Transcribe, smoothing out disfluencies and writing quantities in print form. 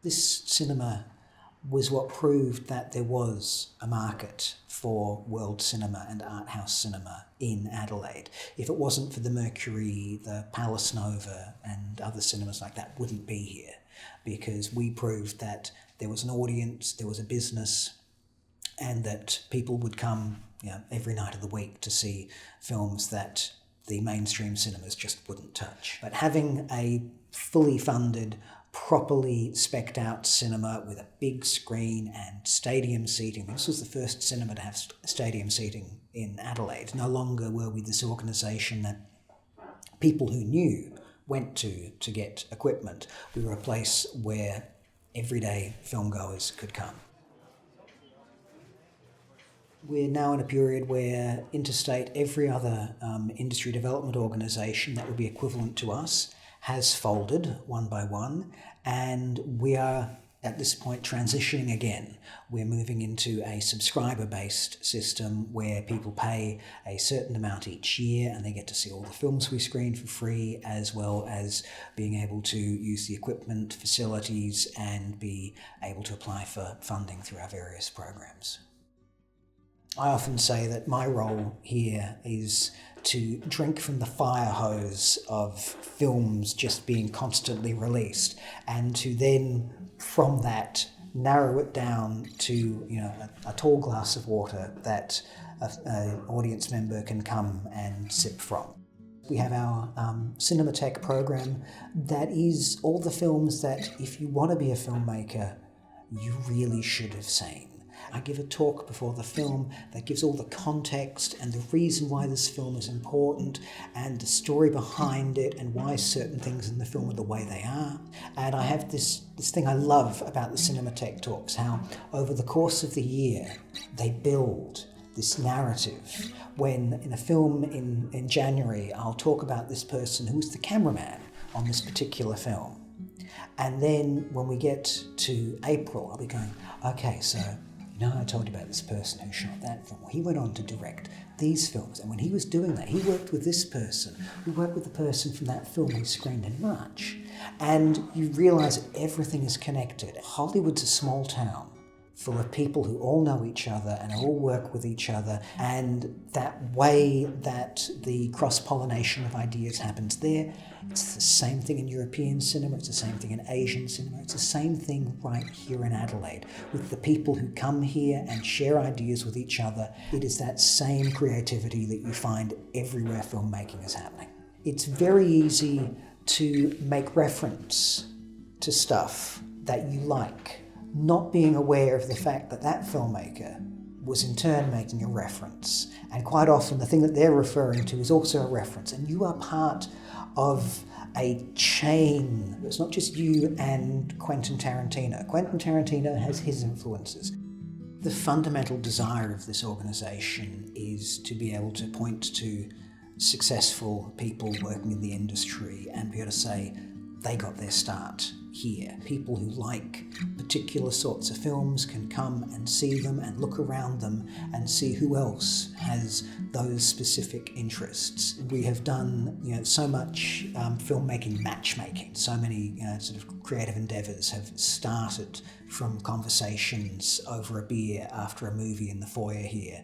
This cinema was what proved that there was a market for world cinema and art house cinema in Adelaide. If it wasn't for the Mercury, the Palace Nova and other cinemas like that wouldn't be here, because we proved that there was an audience, there was a business, and that people would come every night of the week to see films that the mainstream cinemas just wouldn't touch. But having a fully funded, properly specced out cinema with a big screen and stadium seating. This was the first cinema to have stadium seating in Adelaide. No longer were we this organisation that people who knew went to get equipment. We were a place where everyday filmgoers could come. We're now in a period where interstate, every other industry development organisation that would be equivalent to us has folded one by one, and we are at this point transitioning again. We're moving into a subscriber-based system where people pay a certain amount each year and they get to see all the films we screen for free, as well as being able to use the equipment, facilities, and be able to apply for funding through our various programs. I often say that my role here is to drink from the fire hose of films just being constantly released, and to then, from that, narrow it down to a tall glass of water that an audience member can come and sip from. We have our Cinematech program that is all the films that, if you want to be a filmmaker, you really should have seen. I give a talk before the film that gives all the context and the reason why this film is important and the story behind it and why certain things in the film are the way they are. And I have this thing I love about the Cinematech talks, how over the course of the year they build this narrative. When in a film in January, I'll talk about this person who's the cameraman on this particular film. And then when we get to April, I'll be going, okay, so I told you about this person who shot that film. Well, he went on to direct these films, and when he was doing that, he worked with this person, who worked with the person from that film we screened in March. And you realise that everything is connected. Hollywood's a small town full of people who all know each other and all work with each other, and that way that the cross-pollination of ideas happens there. It's the same thing in European cinema, it's the same thing in Asian cinema, it's the same thing right here in Adelaide. With the people who come here and share ideas with each other, it is that same creativity that you find everywhere filmmaking is happening. It's very easy to make reference to stuff that you like, not being aware of the fact that that filmmaker was in turn making a reference. And quite often the thing that they're referring to is also a reference, and you are part of a chain. It's not just you and Quentin Tarantino. Quentin Tarantino has his influences. The fundamental desire of this organisation is to be able to point to successful people working in the industry and be able to say they got their start here. People who like particular sorts of films can come and see them and look around them and see who else has those specific interests. We have done so much filmmaking matchmaking. So many sort of creative endeavours have started from conversations over a beer after a movie in the foyer here.